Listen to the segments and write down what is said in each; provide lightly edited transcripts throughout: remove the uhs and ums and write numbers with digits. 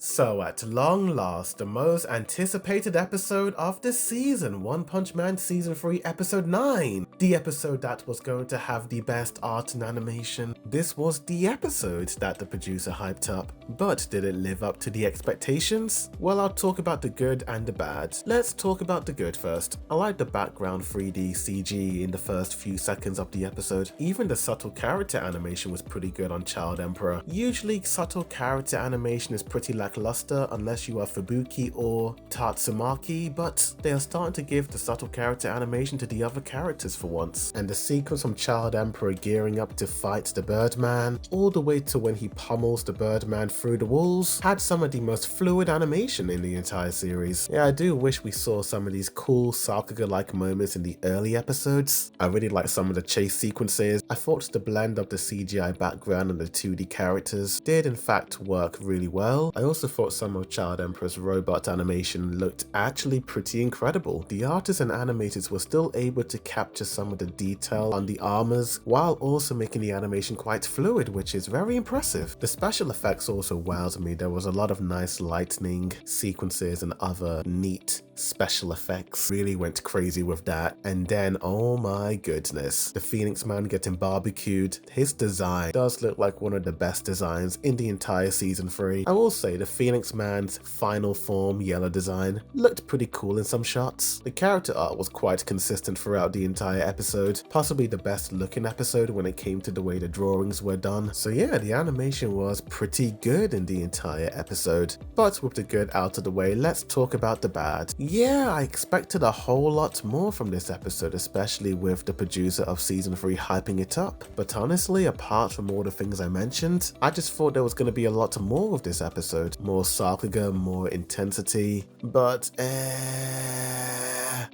So at long last, the most anticipated episode of the season, One Punch Man Season 3 Episode 9. The episode that was going to have the best art and animation. This was the episode that the producer hyped up. But did it live up to the expectations? Well, I'll talk about the good and the bad. Let's talk about the good first. I like the background 3D CG in the first few seconds of the episode. Even the subtle character animation was pretty good on Child Emperor. Usually subtle character animation is pretty lackluster unless you are Fubuki or Tatsumaki, but they are starting to give the subtle character animation to the other characters for once. And the sequence from Child Emperor gearing up to fight the Birdman, all the way to when he pummels the Birdman through the walls, had some of the most fluid animation in the entire series. Yeah, I do wish we saw some of these cool Sakuga-like moments in the early episodes. I really like some of the chase sequences. I thought the blend of the CGI background and the 2D characters did in fact work really well. I also thought some of Child Emperor's robot animation looked actually pretty incredible. The artists and animators were still able to capture some of the detail on the armors while also making the animation quite fluid, which is very impressive. The special effects also wowed me. There was a lot of nice lightning sequences and other neat special effects. Really went crazy with that. And then, oh my goodness, the Phoenix Man getting barbecued. His design does look like one of the best designs in the entire season 3. I will say the Phoenix Man's final form yellow design looked pretty cool in some shots. The character art was quite consistent throughout the entire episode, possibly the best looking episode when it came to the way the drawings were done. So yeah, the animation was pretty good in the entire episode. But with the good out of the way, let's talk about the bad. Yeah, I expected a whole lot more from this episode, especially with the producer of season 3 hyping it up. But honestly, apart from all the things I mentioned, I just thought there was going to be a lot more of this episode. More Sakuga, more intensity, but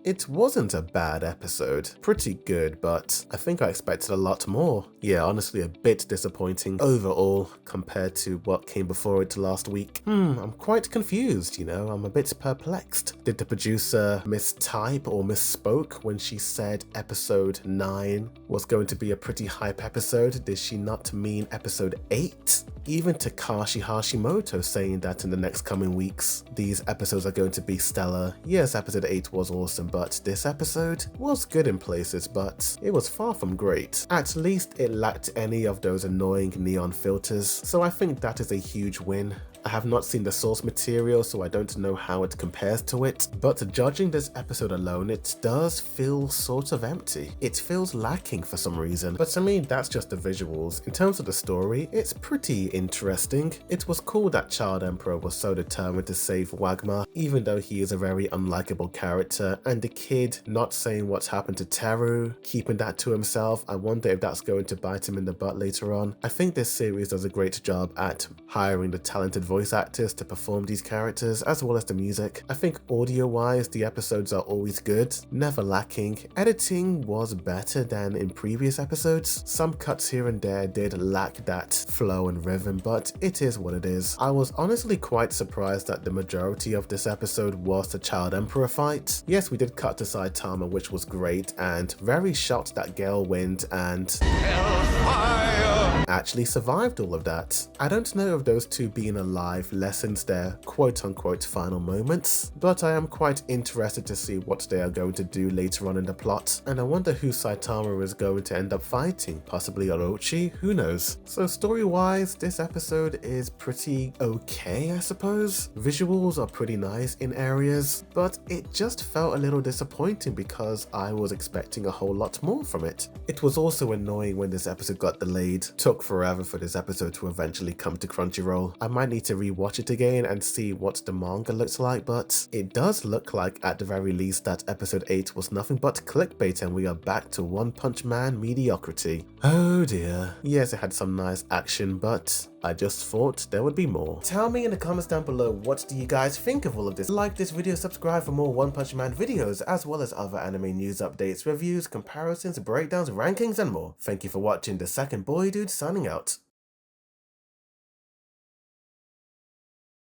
it wasn't a bad episode. Pretty good, but I think I expected a lot more. Yeah, honestly a bit disappointing overall compared to what came before it last week. I'm quite confused, I'm a bit perplexed. Did the producer mistype or misspoke when she said episode 9 was going to be a pretty hype episode? Did she not mean episode 8? Even Takashi Hashimoto saying that in the next coming weeks, these episodes are going to be stellar. Yes, episode 8 was awesome, but this episode was good in places, but it was far from great. At least it lacked any of those annoying neon filters, so I think that is a huge win. I have not seen the source material, so I don't know how it compares to it, but judging this episode alone, it does feel sort of empty. It feels lacking for some reason, but to me, that's just the visuals. In terms of the story, it's pretty interesting. It was cool that Child Emperor was so determined to save Wagma, even though he is a very unlikable character, and the kid not saying what's happened to Teru, keeping that to himself. I wonder if that's going to bite him in the butt later on. I think this series does a great job at hiring the talented voice actors to perform these characters, as well as the music. I think audio-wise, the episodes are always good, never lacking. Editing was better than in previous episodes. Some cuts here and there did lack that flow and rhythm, but it is what it is. I was honestly quite surprised that the majority of this episode was the Child Emperor fight. Yes, we did cut to Saitama, which was great, and very shocked that Gale Wind and Hellfire actually survived all of that. I don't know if those two being alive lessens their quote-unquote final moments, but I am quite interested to see what they are going to do later on in the plot, and I wonder who Saitama is going to end up fighting, possibly Orochi, who knows. So story-wise, this episode is pretty okay, I suppose. Visuals are pretty nice in areas, but it just felt a little disappointing because I was expecting a whole lot more from it. It was also annoying when this episode got delayed. Took forever for this episode to eventually come to Crunchyroll. I might need to rewatch it again and see what the manga looks like, but it does look like at the very least that episode 8 was nothing but clickbait and we are back to One Punch Man mediocrity. Oh dear. Yes, it had some nice action, but I just thought there would be more. Tell me in the comments down below, what do you guys think of all of this? Like this video, subscribe for more One Punch Man videos, as well as other anime news updates, reviews, comparisons, breakdowns, rankings, and more. Thank you for watching. The second boy dude signing out.